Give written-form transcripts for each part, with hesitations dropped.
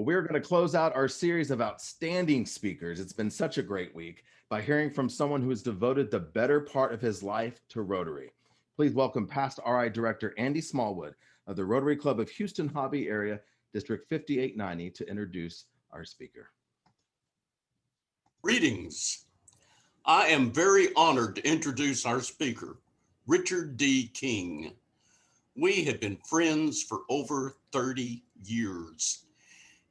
Well, we're going to close out our series of outstanding speakers. It's been such a great week by hearing from someone who has devoted the better part of his life to Rotary. Please welcome past RI Director Andy Smallwood of the Rotary Club of Houston Hobby Area, District 5890, to introduce our speaker. Greetings. I am very honored to introduce our speaker, Richard D. King. We have been friends for over 30 years.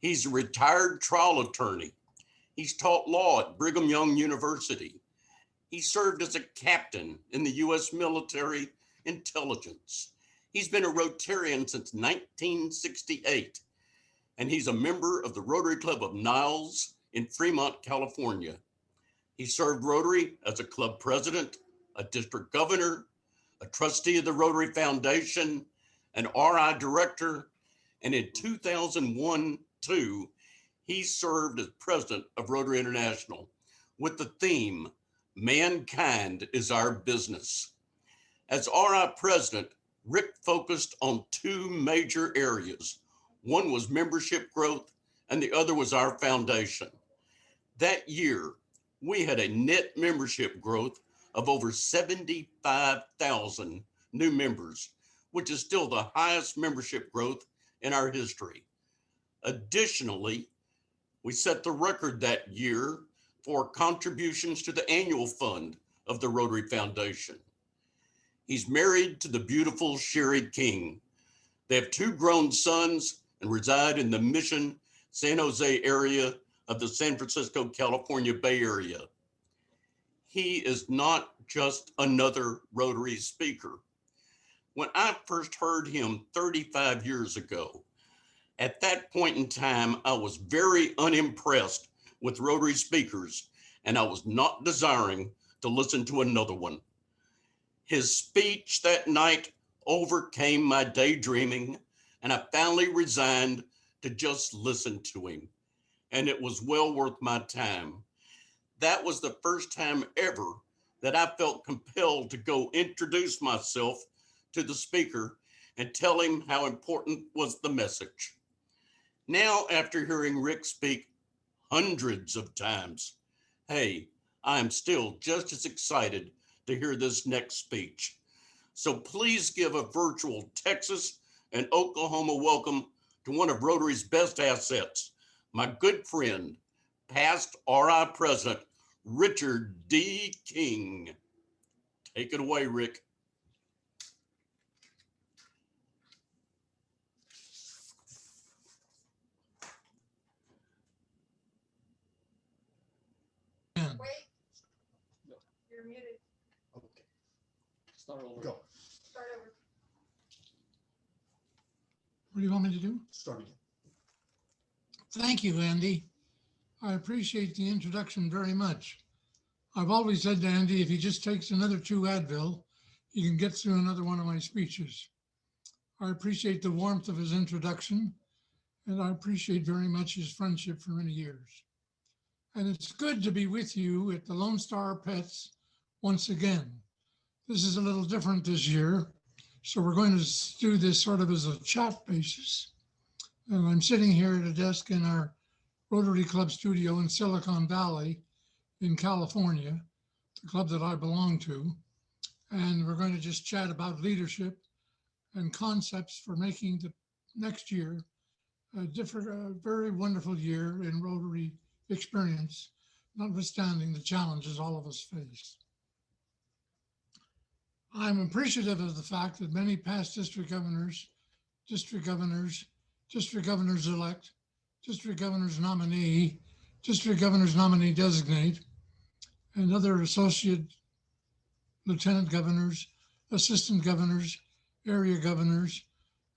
He's a retired trial attorney. He's taught law at Brigham Young University. He served as a captain in the U.S. military intelligence. He's been a Rotarian since 1968, and he's a member of the Rotary Club of Niles in Fremont, California. He served Rotary as a club president, a district governor, a trustee of the Rotary Foundation, an RI director, and in 2001-2, he served as president of Rotary International with the theme, Mankind is Our Business. As RI president, Rick focused on two major areas. One was membership growth, and the other was our foundation. That year, we had a net membership growth of over 75,000 new members, which is still the highest membership growth in our history. Additionally, we set the record that year for contributions to the annual fund of the Rotary Foundation. He's married to the beautiful Sherry King. They have two grown sons and reside in the Mission, San Jose area of the San Francisco, California Bay Area. He is not just another Rotary speaker. When I first heard him 35 years ago, at that point in time, I was very unimpressed with Rotary speakers, and I was not desiring to listen to another one. His speech that night overcame my daydreaming, and I finally resigned to just listen to him, and it was well worth my time. That was the first time ever that I felt compelled to go introduce myself to the speaker and tell him how important was the message. Now, after hearing Rick speak hundreds of times, hey, I am still just as excited to hear this next speech. So please give a virtual Texas and Oklahoma welcome to one of Rotary's best assets, my good friend, past RI President, Richard D. King. Take it away, Rick. Wait. You're muted. Okay. Start over. Go. Start over. What do you want me to do? Start again. Thank you, Andy. I appreciate the introduction very much. I've always said to Andy, if he just takes another 2 Advil, he can get through another one of my speeches. I appreciate the warmth of his introduction, and I appreciate very much his friendship for many years. And it's good to be with you at the LoneStar Pets once again. This is a little different this year, so we're going to do this sort of as a chat basis. And I'm sitting here at a desk in our Rotary Club studio in Silicon Valley in California, the club that I belong to. And we're going to just chat about leadership and concepts for making the next year a very wonderful year in Rotary experience, notwithstanding the challenges all of us face. I'm appreciative of the fact that many past district governors, district governors-elect, district governor's nominee, district governor's nominee designate, and other associate lieutenant governors, assistant governors, area governors,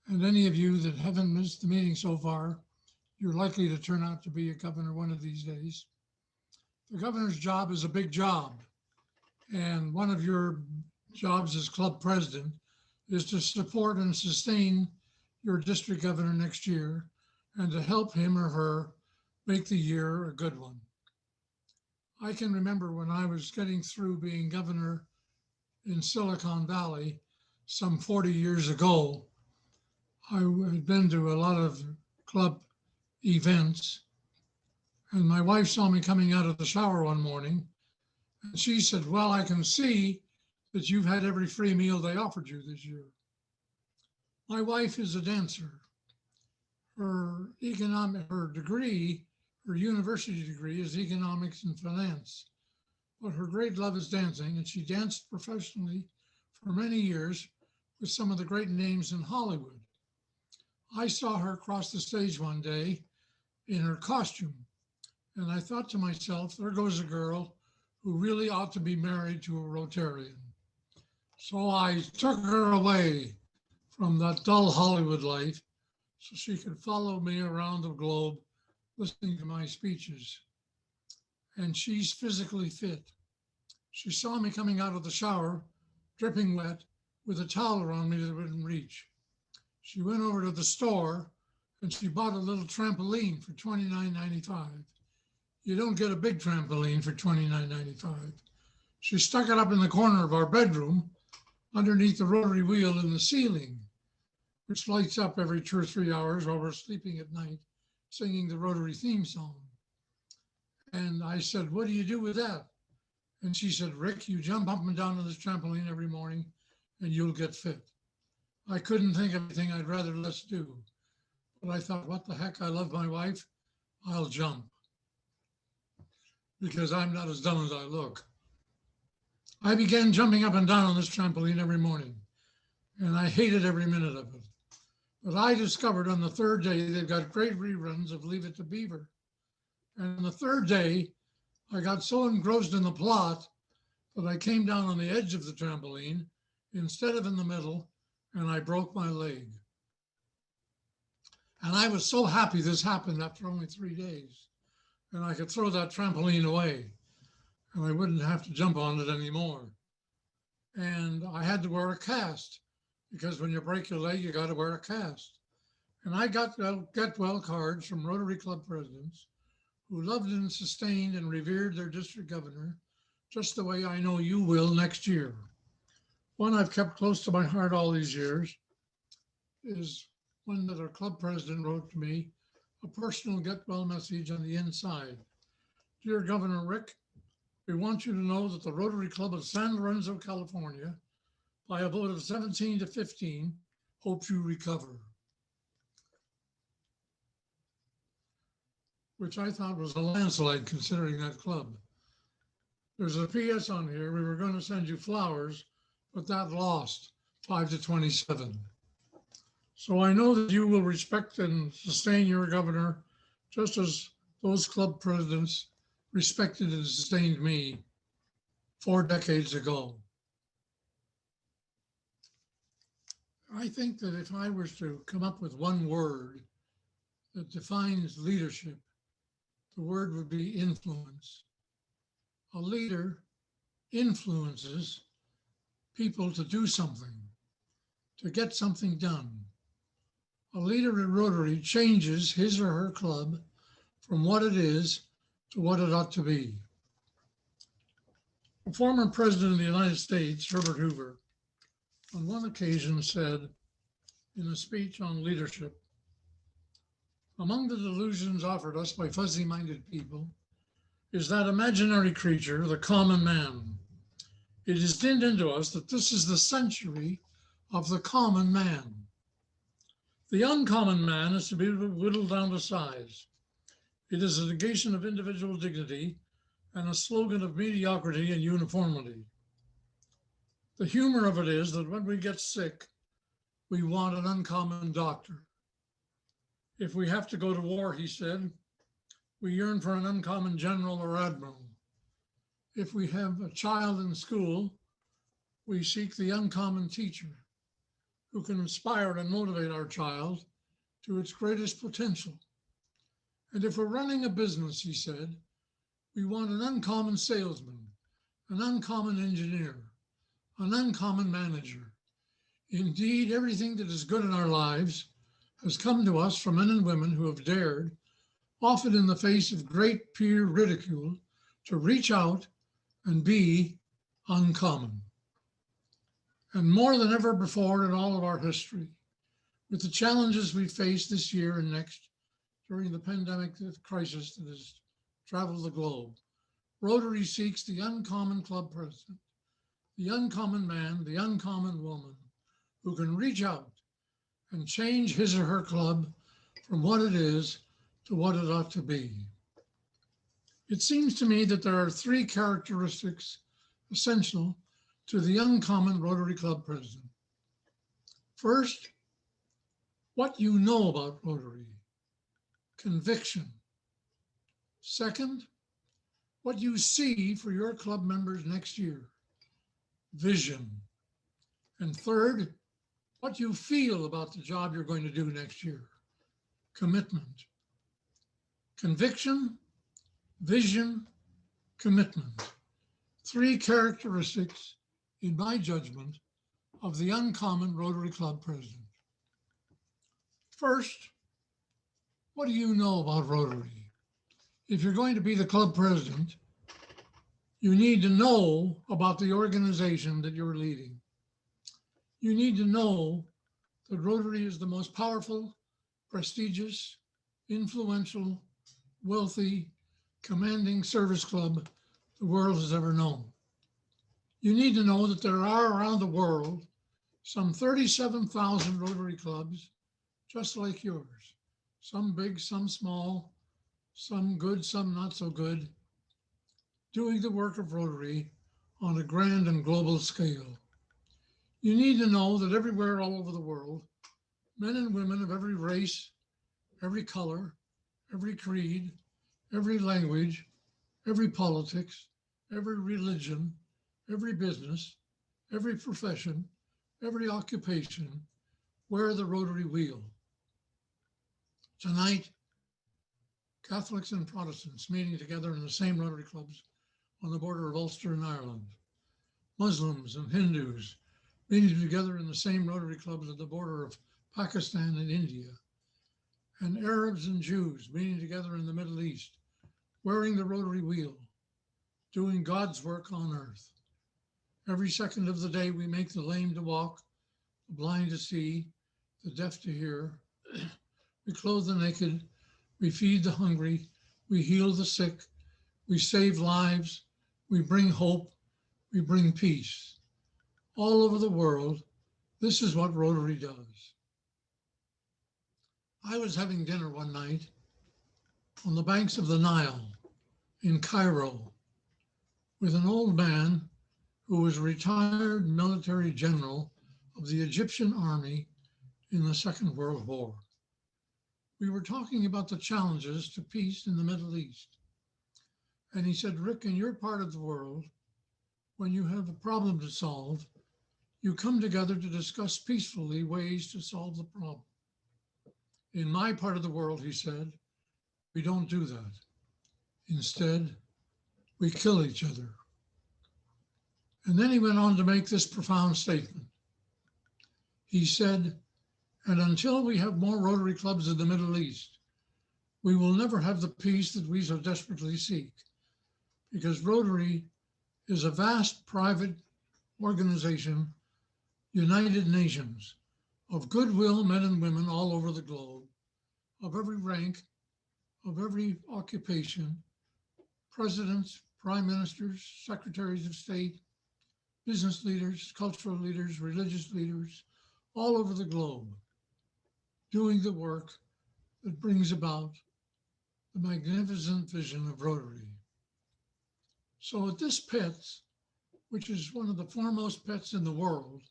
and any of you that haven't missed the meeting so far, you're likely to turn out to be a governor one of these days. The governor's job is a big job. And one of your jobs as club president is to support and sustain your district governor next year and to help him or her make the year a good one. I can remember when I was getting through being governor in Silicon Valley some 40 years ago, I had been to a lot of club events. And my wife saw me coming out of the shower one morning, and she said, well, I can see that you've had every free meal they offered you this year. My wife is a dancer. Her degree, her university degree is economics and finance, but her great love is dancing, and she danced professionally for many years with some of the great names in Hollywood. I saw her cross the stage one day in her costume, and I thought to myself, there goes a girl who really ought to be married to a Rotarian. So I took her away from that dull Hollywood life so she could follow me around the globe listening to my speeches. And she's physically fit. She saw me coming out of the shower, dripping wet, with a towel around me that wouldn't reach. She went over to the store and she bought a little trampoline for $29.95. You don't get a big trampoline for $29.95. She stuck it up in the corner of our bedroom underneath the rotary wheel in the ceiling, which lights up every 2 or 3 hours while we're sleeping at night, singing the Rotary theme song. And I said, what do you do with that? And she said, Rick, you jump up and down on this trampoline every morning and you'll get fit. I couldn't think of anything I'd rather less do. But I thought, what the heck, I love my wife, I'll jump. Because I'm not as dumb as I look. I began jumping up and down on this trampoline every morning, and I hated every minute of it. But I discovered on the third day, they've got great reruns of Leave It to Beaver. And on the third day, I got so engrossed in the plot that I came down on the edge of the trampoline instead of in the middle, and I broke my leg. And I was so happy this happened after only 3 days, and I could throw that trampoline away, and I wouldn't have to jump on it anymore. And I had to wear a cast, because when you break your leg, you got to wear a cast. And I got get well cards from Rotary Club presidents who loved and sustained and revered their district governor, just the way I know you will next year. One I've kept close to my heart all these years is one that our club president wrote to me, a personal get well message on the inside. Dear Governor Rick, we want you to know that the Rotary Club of San Lorenzo, California, by a vote of 17 to 15, hopes you recover. Which I thought was a landslide considering that club. There's a PS on here, we were going to send you flowers, but that lost 5 to 27. So I know that you will respect and sustain your governor, just as those club presidents respected and sustained me 4 decades ago. I think that if I was to come up with one word that defines leadership, the word would be influence. A leader influences people to do something, to get something done. A leader in Rotary changes his or her club from what it is to what it ought to be. A former president of the United States, Herbert Hoover, on one occasion said in a speech on leadership, among the delusions offered us by fuzzy-minded people is that imaginary creature, the common man. It is dinned into us that this is the century of the common man. The uncommon man is to be whittled down to size. It is a negation of individual dignity and a slogan of mediocrity and uniformity. The humor of it is that when we get sick, we want an uncommon doctor. If we have to go to war, he said, we yearn for an uncommon general or admiral. If we have a child in school, we seek the uncommon teacher who can inspire and motivate our child to its greatest potential. And if we're running a business, he said, we want an uncommon salesman, an uncommon engineer, an uncommon manager. Indeed, everything that is good in our lives has come to us from men and women who have dared, often in the face of great peer ridicule, to reach out and be uncommon. And more than ever before in all of our history, with the challenges we face this year and next, during the pandemic crisis that has traveled the globe. Rotary seeks the uncommon club president, the uncommon man, the uncommon woman who can reach out and change his or her club from what it is to what it ought to be. It seems to me that there are three characteristics essential to the uncommon Rotary Club president. First, what you know about Rotary, conviction. Second, what you see for your club members next year, vision. And third, what you feel about the job you're going to do next year, commitment. Conviction, vision, commitment. Three characteristics, in my judgment, of the uncommon Rotary Club president. First, what do you know about Rotary? If you're going to be the club president, you need to know about the organization that you're leading. You need to know that Rotary is the most powerful, prestigious, influential, wealthy, commanding service club the world has ever known. You need to know that there are around the world some 37,000 Rotary clubs just like yours, some big, some small, some good, some not so good, doing the work of Rotary on a grand and global scale. You need to know that everywhere all over the world, men and women of every race, every color, every creed, every language, every politics, every religion, every business, every profession, every occupation wear the Rotary wheel. Tonight, Catholics and Protestants meeting together in the same Rotary clubs on the border of Ulster and Ireland. Muslims and Hindus meeting together in the same Rotary clubs at the border of Pakistan and India. And Arabs and Jews meeting together in the Middle East, wearing the Rotary wheel, doing God's work on earth. Every second of the day, we make the lame to walk, the blind to see, the deaf to hear. We clothe the naked, we feed the hungry, we heal the sick, we save lives, we bring hope, we bring peace. All over the world, this is what Rotary does. I was having dinner one night on the banks of the Nile in Cairo with an old man who was a retired military general of the Egyptian army in the Second World War. We were talking about the challenges to peace in the Middle East. And he said, Rick, in your part of the world, when you have a problem to solve, you come together to discuss peacefully ways to solve the problem. In my part of the world, he said, we don't do that. Instead, we kill each other. And then he went on to make this profound statement. He said, and until we have more Rotary clubs in the Middle East, we will never have the peace that we so desperately seek, because Rotary is a vast private organization, United Nations, of goodwill men and women all over the globe, of every rank, of every occupation, presidents, prime ministers, secretaries of state, business leaders, cultural leaders, religious leaders, all over the globe, doing the work that brings about the magnificent vision of Rotary. So at this pits, which is one of the foremost pits in the world,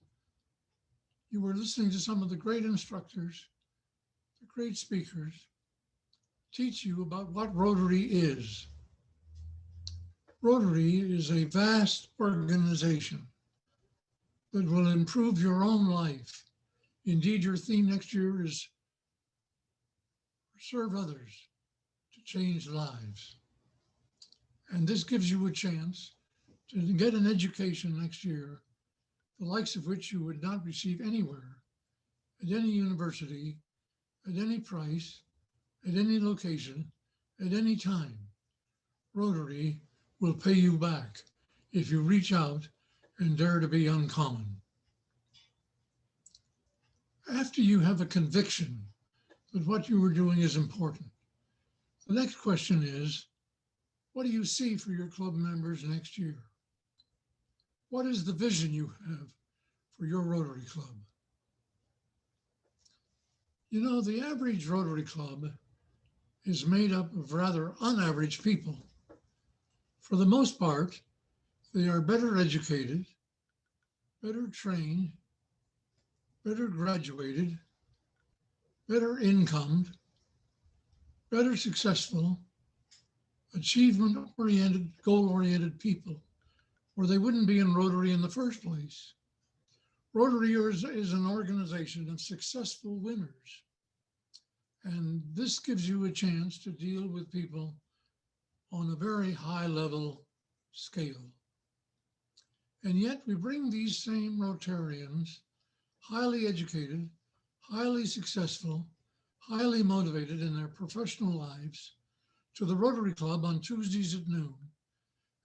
you were listening to some of the great instructors, the great speakers, teach you about what Rotary is. Rotary is a vast organization that will improve your own life. Indeed, your theme next year is serve others to change lives. And this gives you a chance to get an education next year, the likes of which you would not receive anywhere, at any university, at any price, at any location, at any time. Rotary will pay you back if you reach out and dare to be uncommon. After you have a conviction that what you are doing is important, The next question is, what do you see for your club members next year? What is the vision you have for your Rotary Club? You know, the average Rotary Club is made up of rather unaverage people. For the most part, they are better educated, better trained, better graduated, better incomed, better successful, achievement-oriented, goal-oriented people, or they wouldn't be in Rotary in the first place. Rotary is an organization of successful winners. And this gives you a chance to deal with people on a very high level scale. And yet we bring these same Rotarians, highly educated, highly successful, highly motivated in their professional lives, to the Rotary Club on Tuesdays at noon.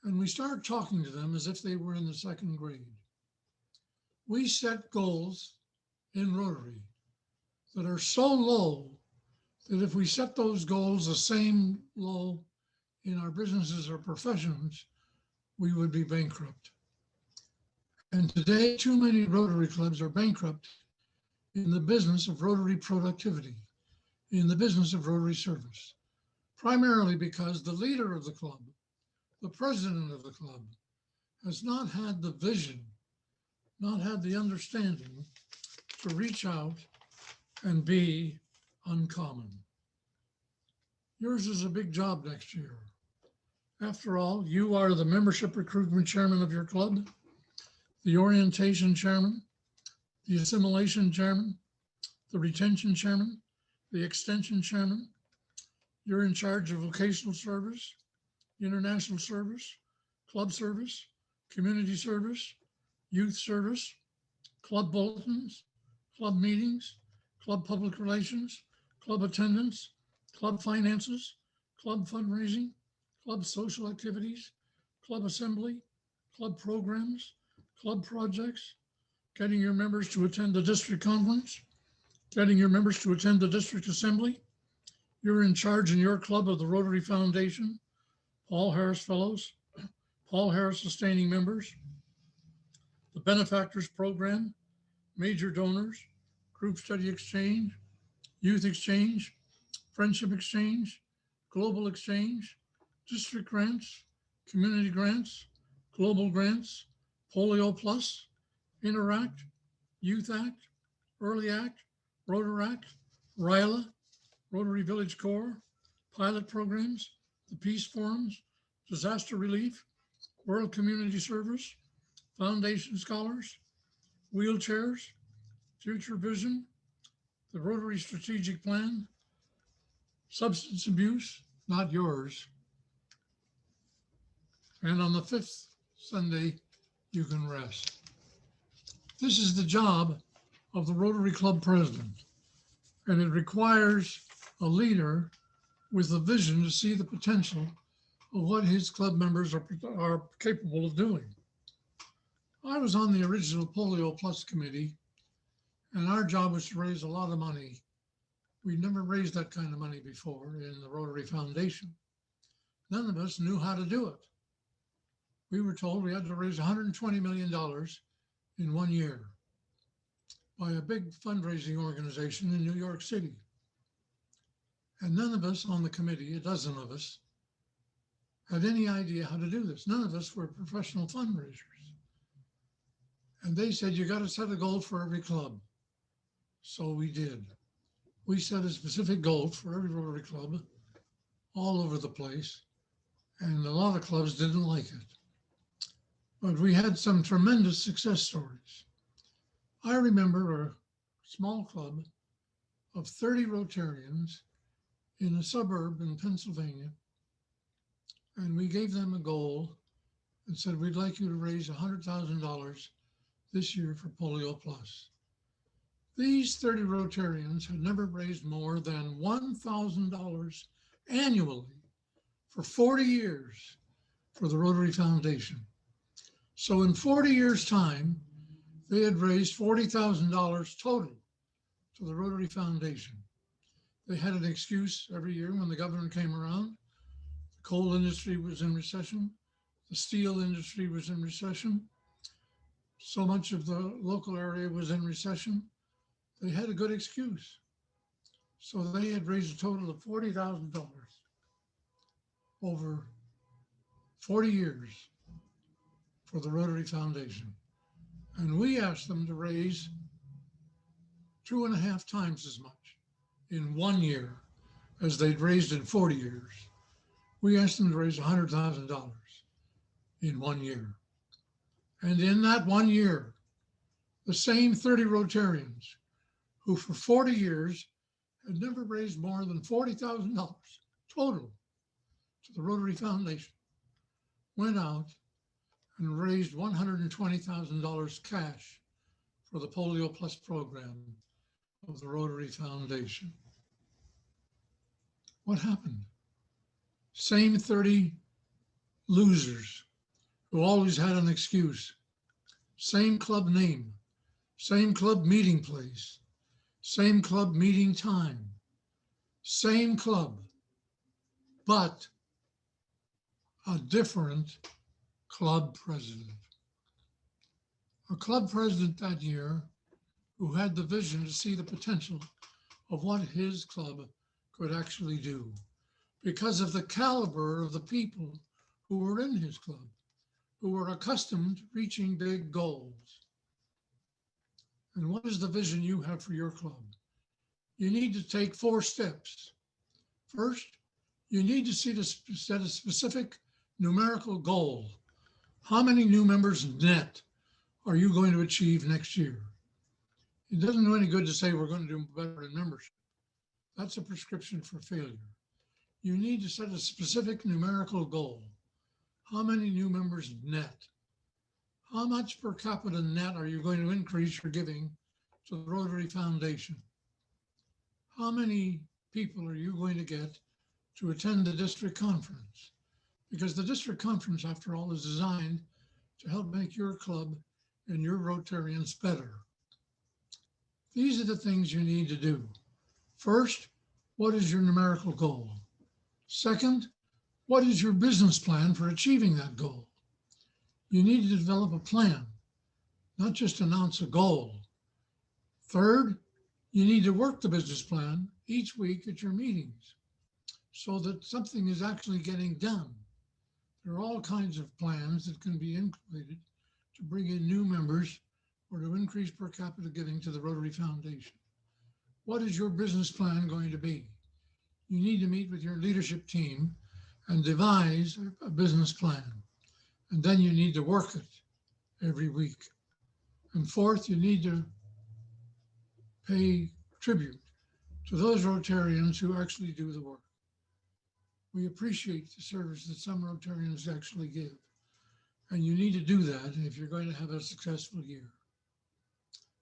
And we start talking to them as if they were in the second grade. We set goals in Rotary that are so low that if we set those goals the same low in our businesses or professions, we would be bankrupt. And today, too many Rotary clubs are bankrupt in the business of Rotary productivity, in the business of Rotary service, primarily because the leader of the club, the president of the club, has not had the vision, not had the understanding to reach out and be uncommon. Yours is a big job next year. After all, you are the membership recruitment chairman of your club, the orientation chairman, the assimilation chairman, the retention chairman, the extension chairman. You're in charge of vocational service, international service, club service, community service, youth service, club bulletins, club meetings, club public relations, club attendance, club finances, club fundraising, club social activities, club assembly, club programs, club projects, getting your members to attend the district conference, getting your members to attend the district assembly. You're in charge in your club of the Rotary Foundation, Paul Harris Fellows, Paul Harris Sustaining Members, the Benefactors Program, major donors, group study exchange, youth exchange, friendship exchange, global exchange, district grants, community grants, global grants, Polio Plus, Interact, Youth Act, Early Act, Rotaract, RILA, Rotary Village Corps, pilot programs, the Peace Forums, disaster relief, World Community Service, Foundation Scholars, wheelchairs, Future Vision, the Rotary Strategic Plan, substance abuse, not yours. And on the fifth Sunday, you can rest. This is the job of the Rotary Club president, and it requires a leader with a vision to see the potential of what his club members are capable of doing. I was on the original Polio Plus committee, and our job was to raise a lot of money. We'd never raised that kind of money before in the Rotary Foundation. None of us knew how to do it. We were told we had to raise $120 million in 1 year by a big fundraising organization in New York City. And none of us on the committee, a dozen of us, had any idea how to do this. None of us were professional fundraisers. And they said, you got to set a goal for every club. So we did. We set a specific goal for every Rotary Club all over the place. And a lot of clubs didn't like it. But we had some tremendous success stories. I remember a small club of 30 Rotarians in a suburb in Pennsylvania. And we gave them a goal and said, we'd like you to raise $100,000 this year for Polio Plus. These 30 Rotarians had never raised more than $1,000 annually for 40 years for the Rotary Foundation. So in 40 years' time, they had raised $40,000 total to the Rotary Foundation. They had an excuse every year when the governor came around. The coal industry was in recession. The steel industry was in recession. So much of the local area was in recession. They had a good excuse. So they had raised a total of $40,000 over 40 years for the Rotary Foundation. And we asked them to raise 2.5 times as much in 1 year as they'd raised in 40 years. We asked them to raise $100,000 in 1 year. And in that 1 year, the same 30 Rotarians who for 40 years had never raised more than $40,000 total to the Rotary Foundation went out and raised $120,000 cash for the Polio Plus program of the Rotary Foundation. What happened? Same 30 losers who always had an excuse. Same club name, same club meeting place, same club meeting time, same club, but a different club president. A club president that year who had the vision to see the potential of what his club could actually do because of the caliber of the people who were in his club, who were accustomed to reaching big goals. And what is the vision you have for your club? You need to take 4 steps. First, you need to set a specific numerical goal. How many new members net are you going to achieve next year? It doesn't do any good to say we're going to do better in membership. That's a prescription for failure. You need to set a specific numerical goal. How many new members net? How much per capita net are you going to increase your giving to the Rotary Foundation? How many people are you going to get to attend the district conference? Because the district conference, after all, is designed to help make your club and your Rotarians better. These are the things you need to do. First, what is your numerical goal? Second, what is your business plan for achieving that goal? You need to develop a plan, not just announce a goal. Third, you need to work the business plan each week at your meetings so that something is actually getting done. There are all kinds of plans that can be included to bring in new members or to increase per capita giving to the Rotary Foundation. What is your business plan going to be? You need to meet with your leadership team and devise a business plan. And then you need to work it every week. And fourth, you need to pay tribute to those Rotarians who actually do the work. We appreciate the service that some Rotarians actually give. And you need to do that if you're going to have a successful year.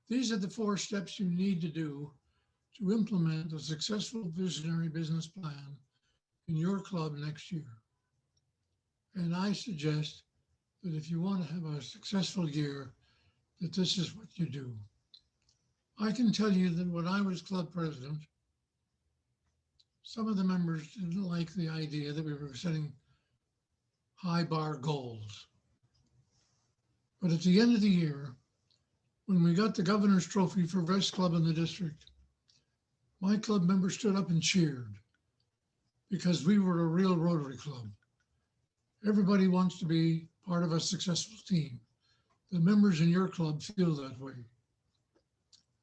These are the 4 steps you need to do to implement a successful visionary business plan in your club next year. And I suggest that if you want to have a successful year, that this is what you do. I can tell you that when I was club president, some of the members didn't like the idea that we were setting high bar goals. But at the end of the year, when we got the governor's trophy for best club in the district, my club members stood up and cheered because we were a real Rotary club. Everybody wants to be part of a successful team. The members in your club feel that way.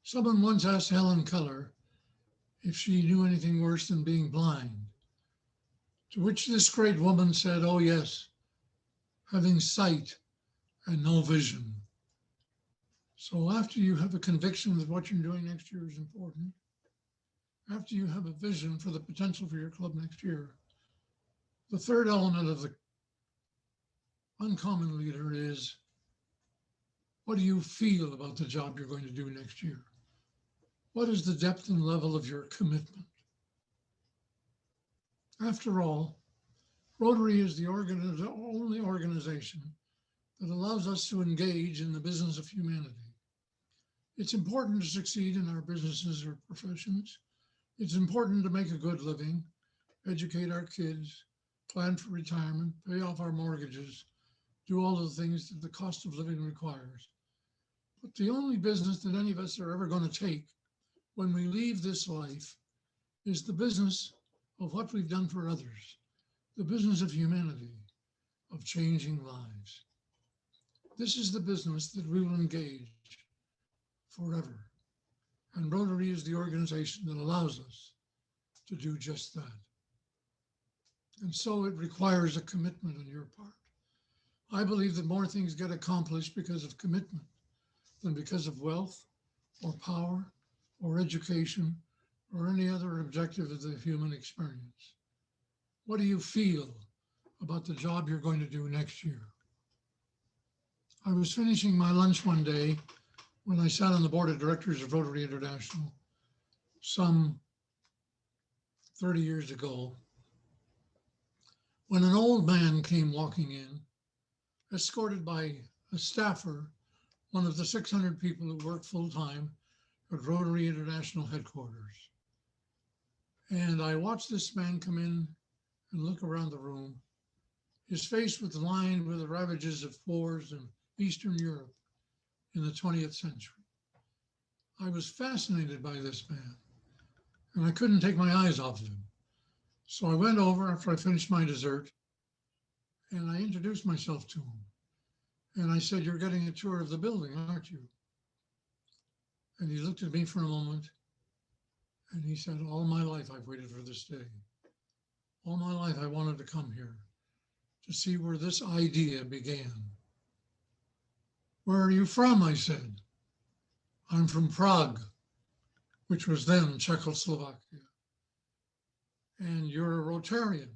Someone once asked Helen Keller if she knew anything worse than being blind, to which this great woman said, "Oh yes, having sight and no vision." So after you have a conviction that what you're doing next year is important, after you have a vision for the potential for your club next year, the third element of the uncommon leader is, what do you feel about the job you're going to do next year? What is the depth and level of your commitment? After all, Rotary is the only organization that allows us to engage in the business of humanity. It's important to succeed in our businesses or professions, It's important to make a good living, educate our kids, plan for retirement, pay off our mortgages, do all the things that the cost of living requires. But the only business that any of us are ever going to take when we leave this life is the business of what we've done for others, the business of humanity, of changing lives. This is the business that we will engage forever. And Rotary is the organization that allows us to do just that. And so it requires a commitment on your part. I believe that more things get accomplished because of commitment than because of wealth or power or education or any other objective of the human experience. What do you feel about the job you're going to do next year? I was finishing my lunch one day when I sat on the board of directors of Rotary International some 30 years ago, when an old man came walking in, escorted by a staffer, one of the 600 people who work full-time at Rotary International headquarters. And I watched this man come in and look around the room. His face was lined with the ravages of wars in Eastern Europe in the 20th century. I was fascinated by this man, and I couldn't take my eyes off of him. So I went over after I finished my dessert, and I introduced myself to him. And I said, "You're getting a tour of the building, aren't you?" And he looked at me for a moment, and he said, "All my life I've waited for this day. All my life I wanted to come here to see where this idea began." "Where are you from?" I said. "I'm from Prague," which was then Czechoslovakia. "And you're a Rotarian?"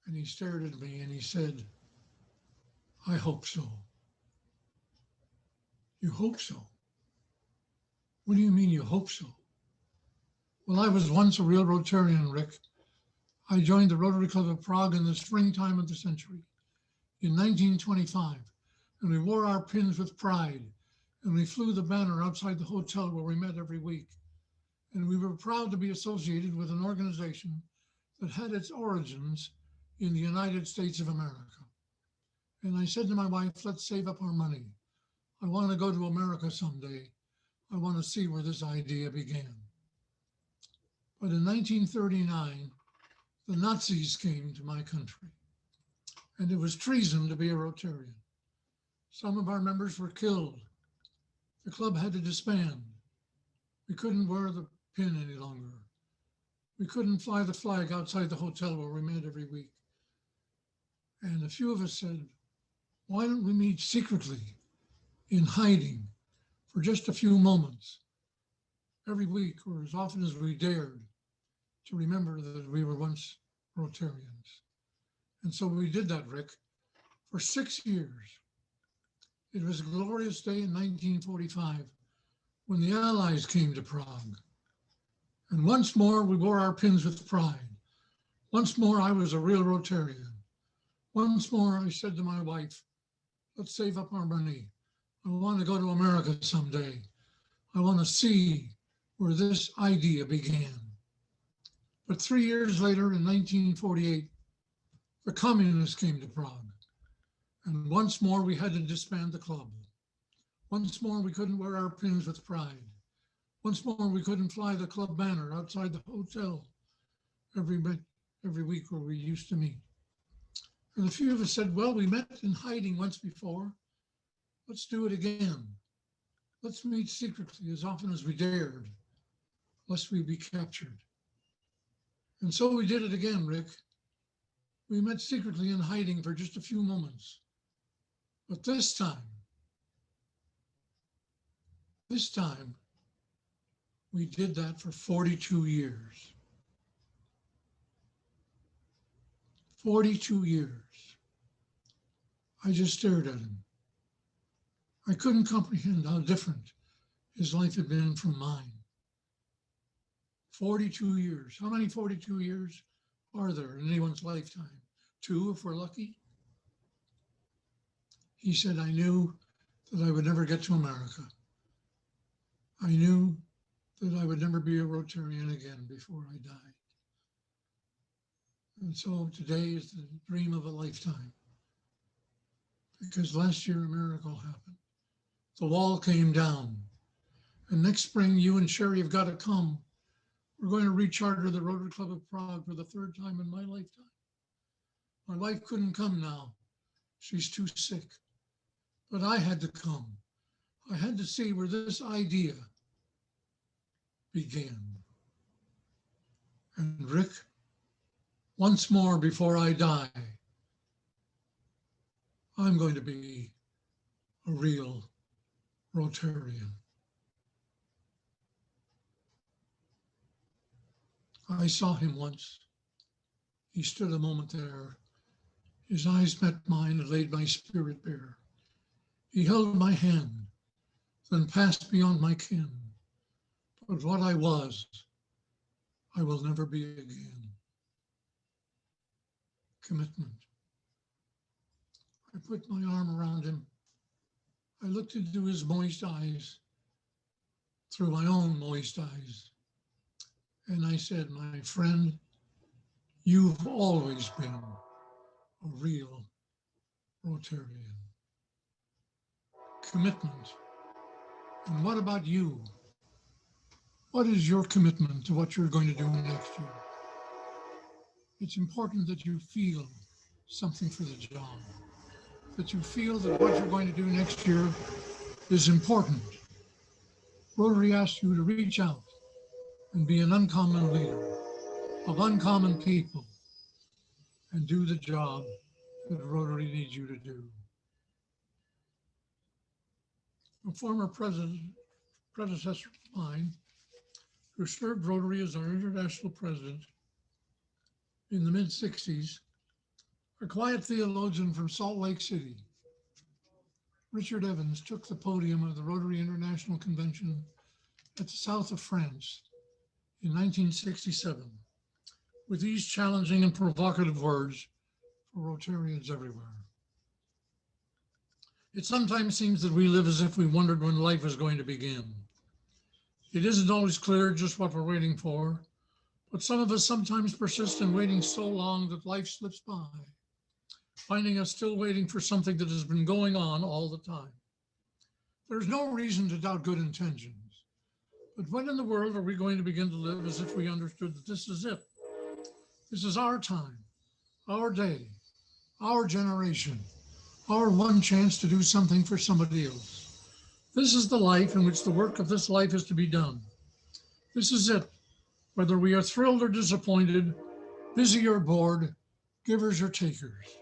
And he stared at me and he said, "I hope so." "You hope so? What do you mean you hope so?" "Well, I was once a real Rotarian, Rick. I joined the Rotary Club of Prague in the springtime of the century, in 1925, and we wore our pins with pride, and we flew the banner outside the hotel where we met every week. And we were proud to be associated with an organization that had its origins in the United States of America. And I said to my wife, let's save up our money. I want to go to America someday. I want to see where this idea began. But in 1939, the Nazis came to my country, and it was treason to be a Rotarian. Some of our members were killed. The club had to disband. We couldn't wear the pin any longer. We couldn't fly the flag outside the hotel where we met every week. And a few of us said, why don't we meet secretly in hiding for just a few moments every week or as often as we dared to remember that we were once Rotarians. And so we did that, Rick, for 6 years. It was a glorious day in 1945 when the Allies came to Prague. And once more, we wore our pins with pride. Once more, I was a real Rotarian. Once more, I said to my wife, let's save up our money. I want to go to America someday. I want to see where this idea began. But 3 years later, in 1948, the communists came to Prague. And once more, we had to disband the club. Once more, we couldn't wear our pins with pride. Once more, we couldn't fly the club banner outside the hotel every week where we used to meet. And a few of us said, well, we met in hiding once before. Let's do it again. Let's meet secretly as often as we dared, lest we be captured. And so we did it again, Rick. We met secretly in hiding for just a few moments. But this time, we did that for 42 years. 42 years. I just stared at him. I couldn't comprehend how different his life had been from mine. 42 years. How many 42 years are there in anyone's lifetime? 2 if we're lucky. He said, I knew that I would never get to America. I knew that I would never be a Rotarian again before I died. And so today is the dream of a lifetime. Because last year a miracle happened. The wall came down. And next spring, you and Sherry have got to come. We're going to recharter the Rotary Club of Prague for the third time in my lifetime. My wife couldn't come now. She's too sick. But I had to come. I had to see where this idea began. And Rick, once more before I die, I'm going to be a real Rotarian. I saw him once. He stood a moment there. His eyes met mine and laid my spirit bare. He held my hand, then passed beyond my ken. But what I was, I will never be again. Commitment. I put my arm around him. I looked into his moist eyes, through my own moist eyes. And I said, my friend, you've always been a real Rotarian. Commitment. And what about you? What is your commitment to what you're going to do next year? It's important that you feel something for the job, that you feel that what you're going to do next year is important. Rotary asks you to reach out and be an uncommon leader of uncommon people and do the job that Rotary needs you to do. A former predecessor of mine, who served Rotary as our international president in the mid-60s, a quiet theologian from Salt Lake City, Richard Evans, took the podium of the Rotary International Convention at the south of France in 1967 with these challenging and provocative words for Rotarians everywhere. It sometimes seems that we live as if we wondered when life is going to begin. It isn't always clear just what we're waiting for, but some of us sometimes persist in waiting so long that life slips by, finding us still waiting for something that has been going on all the time. There's no reason to doubt good intentions, but when in the world are we going to begin to live as if we understood that this is it? This is our time, our day, our generation, our one chance to do something for somebody else. This is the life in which the work of this life is to be done. This is it, whether we are thrilled or disappointed, busy or bored, givers or takers.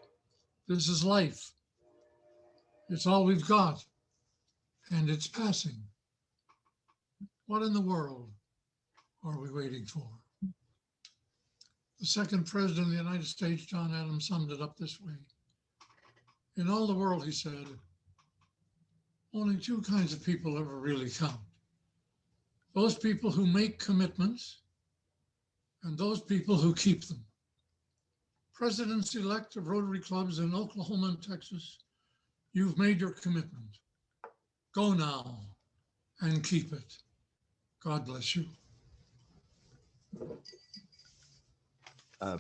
This is life. It's all we've got, and it's passing. What in the world are we waiting for? The second president of the United States, John Adams, summed it up this way. In all the world, he said, only two kinds of people ever really count. Those people who make commitments and those people who keep them. Presidents-elect of Rotary clubs in Oklahoma and Texas, you've made your commitment. Go now and keep it. God bless you.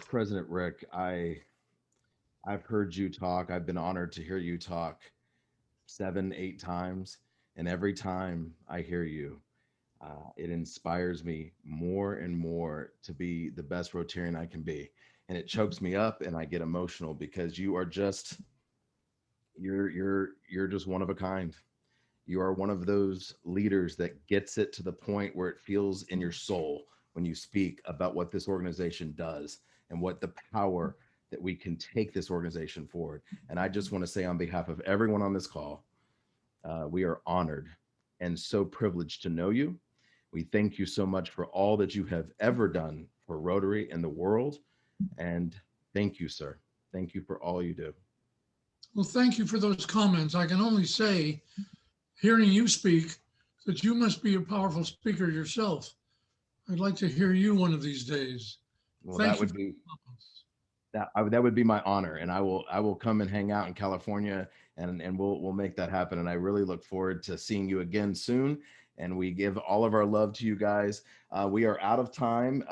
President Rick, I've heard you talk. I've been honored to hear you talk 7, 8 times. And every time I hear you, it inspires me more and more to be the best Rotarian I can be. And it chokes me up and I get emotional because you are just, you're just one of a kind. You are one of those leaders that gets it to the point where it feels in your soul when you speak about what this organization does and what the power that we can take this organization forward. And I just want to say on behalf of everyone on this call, we are honored and so privileged to know you. We thank you so much for all that you have ever done for Rotary and the world. And thank you, sir. Thank you for all you do. Well, thank you for those comments. I can only say, hearing you speak, that you must be a powerful speaker yourself. I'd like to hear you one of these days. Well, Thank that you would for be the that would be my honor, and I will come and hang out in California, and we'll make that happen. And I really look forward to seeing you again soon. and we give all of our love to you guys. We are out of time.